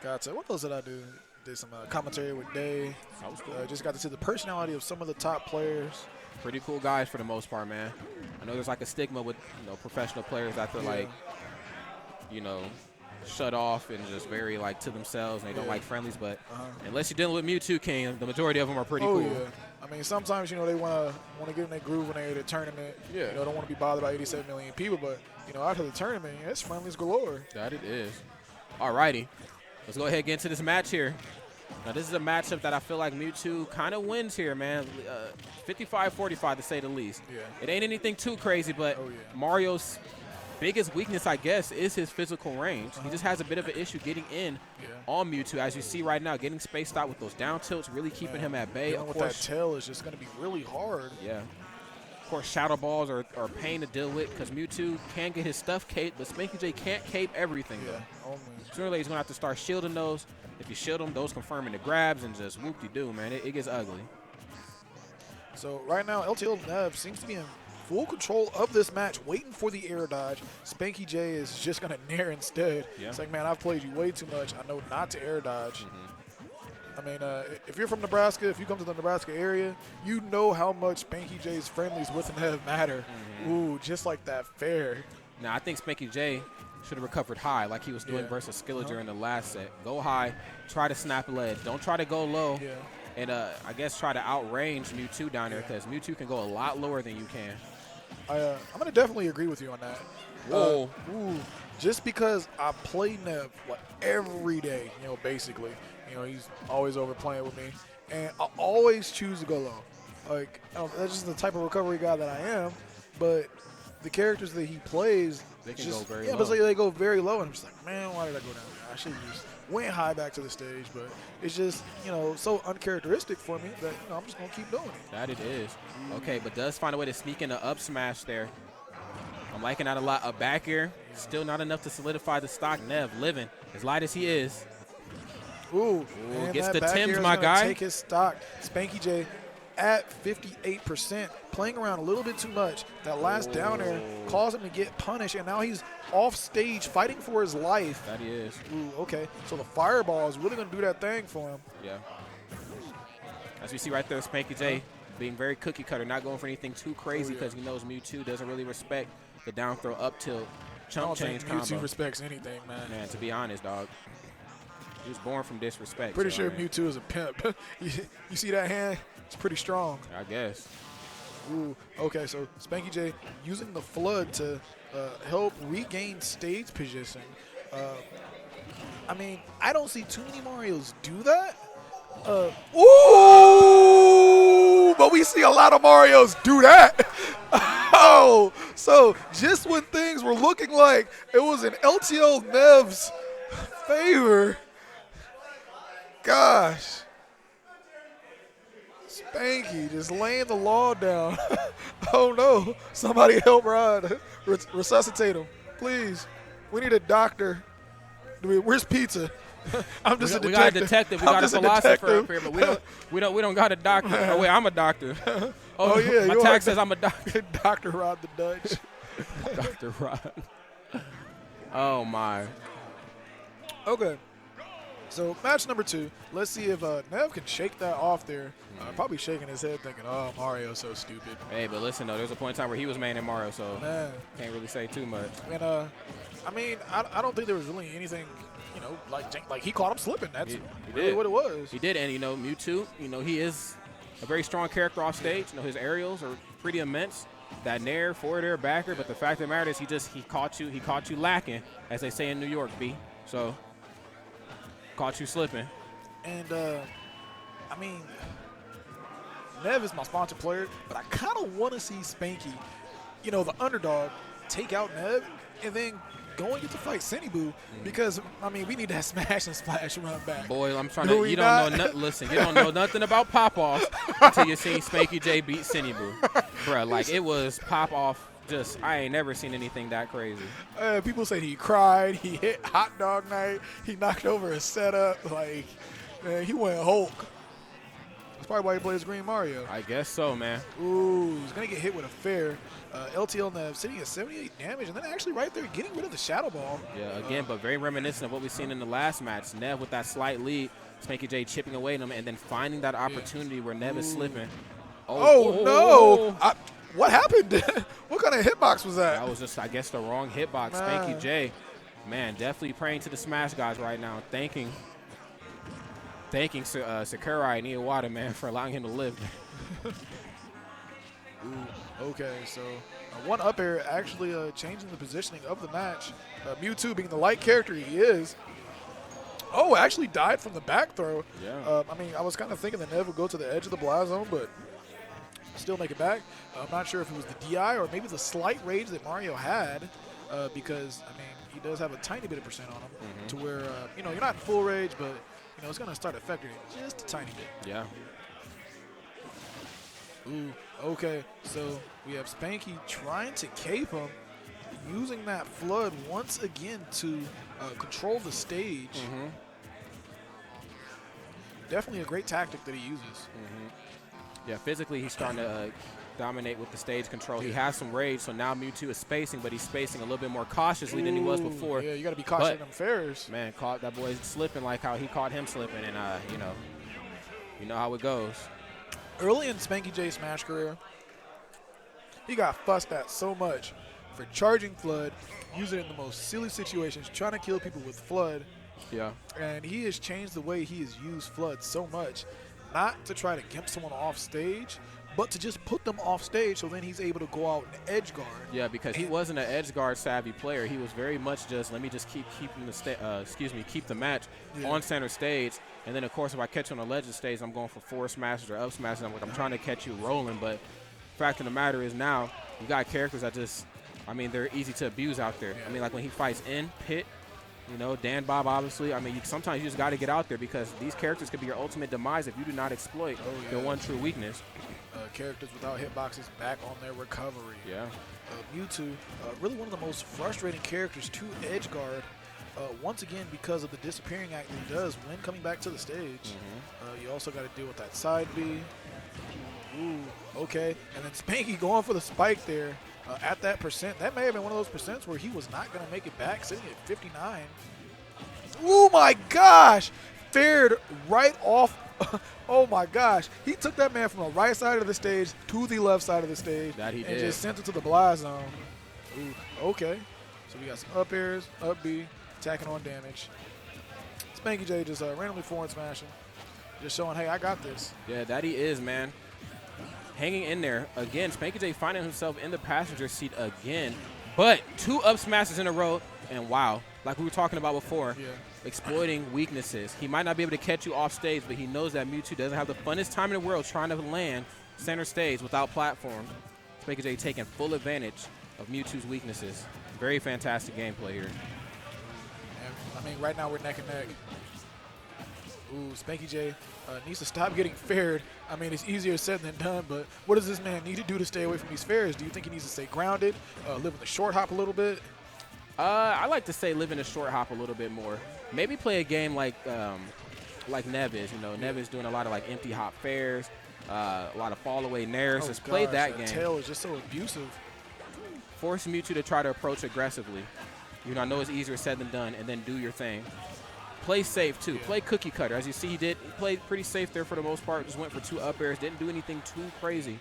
Gotcha. What else did I do? Did some commentary with Day. That was cool. Just got to see the personality of some of the top players. Pretty cool guys for the most part, man. I know there's like a stigma with professional players that they're like, shut off and just very like to themselves and they don't like friendlies. But unless you're dealing with Mewtwo King, the majority of them are pretty cool. Yeah. I mean, sometimes they want to get in their groove when they're at a tournament. Yeah. Don't want to be bothered by 87 million people. But after the tournament, it's friendlies galore. That it is. Alrighty, let's go ahead and get into this match here. Now, this is a matchup that I feel like Mewtwo kind of wins here, man. 55-45 to say the least. Yeah. It ain't anything too crazy, but Mario's biggest weakness, I guess, is his physical range. He just has a bit of an issue getting in on Mewtwo, as you see right now, getting spaced out with those down tilts, really keeping him at bay. Dealing with that tail is just going to be really hard. Yeah. Of course, shadow balls are pain to deal with because Mewtwo can get his stuff caped, but SpankyJ can't cape everything, though. Sooner or later, he's going to have to start shielding those. If you shield them, those confirming the grabs and just whoop-de-doo, man. It gets ugly. So right now, LTL Nev seems to be in full control of this match, waiting for the air dodge. SpankyJ is just going to nair instead. Yeah. It's like, man, I've played you way too much. I know not to air dodge. I mean, if you're from Nebraska, if you come to the Nebraska area, you know how much SpankyJ's friendlies with Nev matter. Ooh, just like that fair. Now, I think SpankyJ should have recovered high like he was doing versus Skiller in the last set. Go high, try to snap a ledge. Don't try to go low. And I guess try to outrange Mewtwo down there because Mewtwo can go a lot lower than you can. I'm going to definitely agree with you on that. Whoa. Just because I play Nev every day, basically. He's always over playing with me. And I always choose to go low. Like, that's just the type of recovery guy that I am. But the characters that he plays, they can go very low. Yeah, but they go very low. And I'm just like, man, why did I go down there? I should have just went high back to the stage. But it's just, so uncharacteristic for me that I'm just going to keep doing it. That it is. Okay, but does find a way to sneak in the up smash there. I'm liking that a lot. A back air, still not enough to solidify the stock. Nev living as light as he is. Ooh, gets the Tims, my guy. Take his stock. SpankyJ at 58%, playing around a little bit too much. That last down air caused him to get punished, and now he's off stage fighting for his life. That he is. Ooh, okay. So the fireball is really going to do that thing for him. Yeah. As we see right there, SpankyJ being very cookie cutter, not going for anything too crazy because he knows Mewtwo doesn't really respect the down throw up tilt chump change combo. Mewtwo respects anything, man. Man, to be honest, dog. He was born from disrespect. Pretty sure Mewtwo is a pimp. you see that hand? It's pretty strong. I guess. Ooh, okay, so SpankyJ using the flood to help regain stage position. I mean, I don't see too many Marios do that. Ooh, but we see a lot of Marios do that. Oh, so just when things were looking like it was in LTL Nev's favor, gosh. Spanky just laying the law down. Oh, no. Somebody help Rod. Resuscitate him, please. We need a doctor. Where's pizza? I'm just a detective. We got a detective. We got a philosopher up here, but we don't got a doctor. Oh, wait, I'm a doctor. Oh yeah. My tag says I'm a doctor. Dr. Rod the Dutch. Dr. Rod. Oh, my. Okay. So match number 2. Let's see if Nev can shake that off there. Probably shaking his head thinking, oh, Mario's so stupid. Hey, but listen, though, there's a point in time where he was manning Mario, so can't really say too much. And, I mean, I don't think there was really anything, like he caught him slipping. That's really what it was. He did, and, Mewtwo, he is a very strong character off stage. His aerials are pretty immense. That nair, forward air, backer, but the fact of the matter is he caught you lacking, as they say in New York, B. So, caught you slipping. And, I mean, Nev is my sponsored player, but I kind of want to see Spanky, the underdog, take out Nev and then go and get to fight Cinnyboo because, I mean, we need that smash and splash run back. Boy, I'm trying to – you don't know – listen, you don't know nothing about pop-off until you see SpankyJ beat Cinnyboo. Bruh, like it was pop-off. Just, I ain't never seen anything that crazy. People say he cried. He hit Hot Dog Night. He knocked over his setup. Like, man, he went Hulk. That's probably why he plays Green Mario. I guess so, man. Ooh, he's going to get hit with a fair. LTL Nev sitting at 78 damage, and then actually right there getting rid of the Shadow Ball. Yeah, again, but very reminiscent of what we've seen in the last match. Nev with that slight lead, SpankyJ chipping away at him, and then finding that opportunity where Nev is slipping. Oh no! What happened? What kind of hitbox was that? That was just, I guess, the wrong hitbox. SpankyJ, man, definitely praying to the Smash guys right now, thanking Sakurai and Iwata, man, for allowing him to live. Ooh, okay, so one up air actually changing the positioning of the match. Mewtwo being the light character he is. Oh, actually died from the back throw. Yeah. I mean, I was kind of thinking that Nev would go to the edge of the blast zone, but still make it back. I'm not sure if it was the DI or maybe the slight rage that Mario had, because, I mean, he does have a tiny bit of percent on him to where, you know, you're not in full rage, but, you know, it's going to start affecting it just a tiny bit. Yeah. Ooh, okay, so we have Spanky trying to cape him, using that flood once again to control the stage. Definitely a great tactic that he uses. Yeah, physically he's starting to dominate with the stage control. He has some rage, so now Mewtwo is spacing, but he's spacing a little bit more cautiously than he was before. Yeah, you got to be cautious in them fairs. Man, caught that boy slipping like how he caught him slipping, and, you know how it goes. Early in SpankyJ's Smash career, he got fussed at so much for charging Flood, using it in the most silly situations, trying to kill people with Flood. Yeah. And he has changed the way he has used Flood so much, not to try to gimp someone off stage, but to just put them off stage so then he's able to go out and edge guard. Yeah, because he wasn't an edge guard savvy player. He was very much just, let me just keep the match on center stage. And then, of course, if I catch you on a legend stage, I'm going for forward smashes or up smashes. I'm trying to catch you rolling. But fact of the matter is now you got characters that just, I mean, they're easy to abuse out there. I mean, like when he fights in Pit, you know, Dan Bob, obviously. I mean, sometimes you just got to get out there because these characters could be your ultimate demise if you do not exploit their one true weakness. Characters without hitboxes back on their recovery. Yeah. Mewtwo, really one of the most frustrating characters to edge guard. Once again, because of the disappearing act that he does when coming back to the stage. You also got to deal with that side B. Ooh, okay. And then Spanky going for the spike there at that percent. That may have been one of those percents where he was not going to make it back, sitting at 59. Oh my gosh! Fared right off. Oh my gosh. He took that man from the right side of the stage to the left side of the stage. That he and did. Just sent it to the blast zone. Ooh, okay. So we got some up airs, up B, attacking on damage. SpankyJ just randomly forward smashing. Just showing, hey, I got this. Yeah, that he is, man. Hanging in there. Again, SpankyJ finding himself in the passenger seat again. But 2 up smashes in a row. And wow, like we were talking about before, exploiting weaknesses. He might not be able to catch you off stage, but he knows that Mewtwo doesn't have the funnest time in the world trying to land center stage without platform. SpankyJ taking full advantage of Mewtwo's weaknesses. Very fantastic gameplay here. I mean, right now we're neck and neck. Ooh, SpankyJ needs to stop getting fared. I mean, it's easier said than done, but what does this man need to do to stay away from these fares? Do you think he needs to stay grounded, live in the short hop a little bit? I like to say live in a short hop a little bit more. Maybe play a game like Nev is. You know, Nev is doing a lot of like empty hop fairs, a lot of fall away nairs. Just play that game. Tail is just so abusive. Force Mewtwo to try to approach aggressively. You know, I know it's easier said than done, and then do your thing. Play safe too. Play cookie cutter. As you see, he played pretty safe there for the most part. Just went for 2 up airs. Didn't do anything too crazy.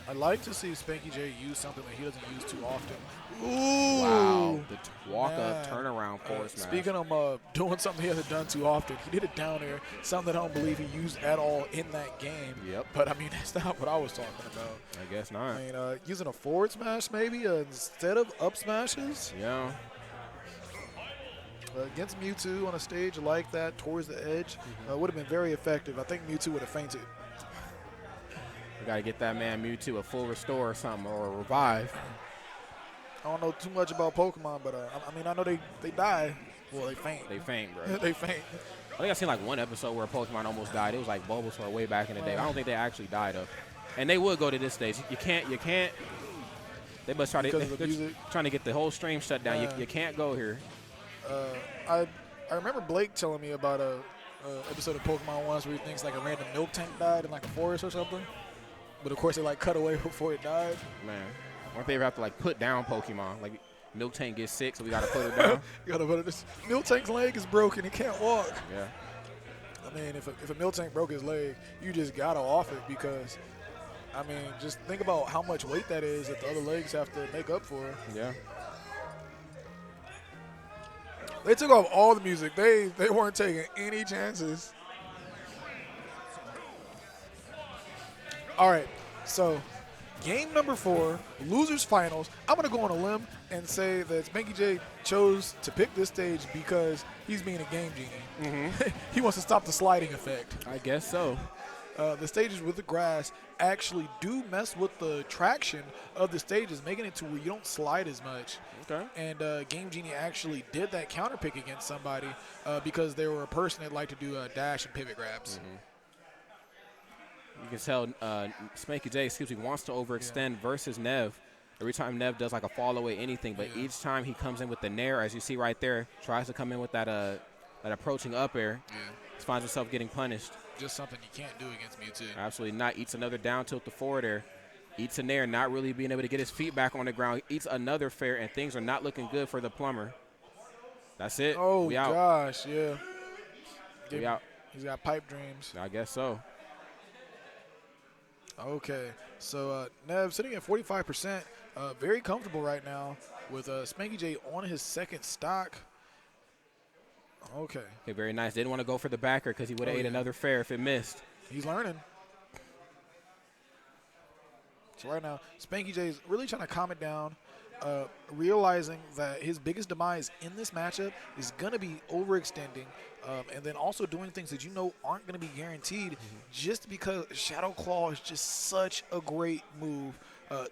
I'd like to see SpankyJ use something that he doesn't use too often. Ooh. Wow. The walk-up turnaround forward smash. Speaking of doing something he hasn't done too often, he did it down air, something I don't believe he used at all in that game. Yep. But, I mean, that's not what I was talking about. I guess not. I mean, using a forward smash maybe instead of up smashes. Yeah. Against Mewtwo on a stage like that towards the edge would have been very effective. I think Mewtwo would have fainted. We got to get that man Mewtwo a full restore or something, or a revive. I don't know too much about Pokemon, but I mean, I know they die. Well, they faint. They faint, bro. They faint. I think I seen like one episode where a Pokemon almost died. It was like Bulbasaur way back in the day. I don't think they actually died though. And they would go to this stage. You can't. They must try to trying to get the whole stream shut down. You can't go here. I remember Blake telling me about episode of Pokemon once where he thinks like a random milk tank died in like a forest or something. But of course, it like cut away before it died. Man, I wonder if they ever have to like put down Pokemon. Like Milk Tank gets sick, so we gotta put it down. You gotta put it. This Milk Tank's leg is broken. He can't walk. Yeah. I mean, if a Milk Tank broke his leg, you just gotta off it because, I mean, just think about how much weight that is that the other legs have to make up for. Yeah. They took off all the music. They weren't taking any chances. All right, so game number 4, losers finals. I'm gonna go on a limb and say that SpankyJ chose to pick this stage because he's being a game genie. He wants to stop the sliding effect. I guess so. The stages with the grass actually do mess with the traction of the stages, making it to where you don't slide as much. Okay. And Game Genie actually did that counter pick against somebody because they were a person that liked to do dash and pivot grabs. You can tell SpankyJ, wants to overextend versus Nev. Every time Nev does like a fall away anything, but each time he comes in with the nair, as you see right there, tries to come in with that approaching up air, he finds himself getting punished. Just something you can't do against Mewtwo. Absolutely not. Eats another down tilt to forward air. Eats a nair, not really being able to get his feet back on the ground. Eats another fair, and things are not looking good for the plumber. That's it. Oh, we out. Gosh, yeah. We out. He's got pipe dreams. I guess so. Okay, so Nev sitting at 45%, very comfortable right now with SpankyJ on his second stock. Okay, very nice. Didn't want to go for the backer because he would have ate another fair if it missed. He's learning. So right now, SpankyJ is really trying to calm it down, realizing that his biggest demise in this matchup is going to be overextending, and then also doing things that you know aren't going to be guaranteed just because Shadow Claw is just such a great move.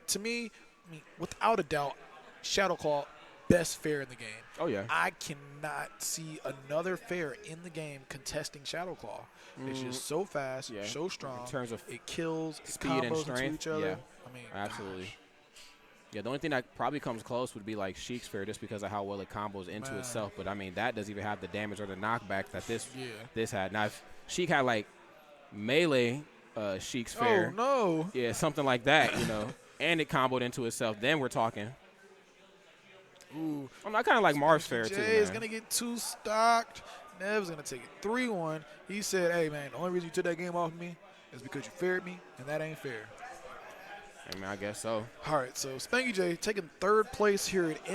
To me, I mean, without a doubt, Shadow Claw, best fair in the game. Oh, yeah. I cannot see another fair in the game contesting Shadow Claw. It's just so fast, so strong. In terms of it kills, speed and strength, into each other. Yeah, I mean, absolutely. Gosh. Yeah, the only thing that probably comes close would be like Sheik's fair just because of how well it combos into itself. But, I mean, that doesn't even have the damage or the knockback that this had. Now, if Sheik had, like, melee Sheik's fair. Oh, no. Yeah, something like that, you know, and it comboed into itself, then we're talking. Ooh. I kind of like Marv's fair, too, Jay is going to get 2 stocked. Nev's going to take it 3-1. He said, hey, man, the only reason you took that game off of me is because you faired me, and that ain't fair. I mean, I guess so. All right, so SpankyJ taking 3rd place here at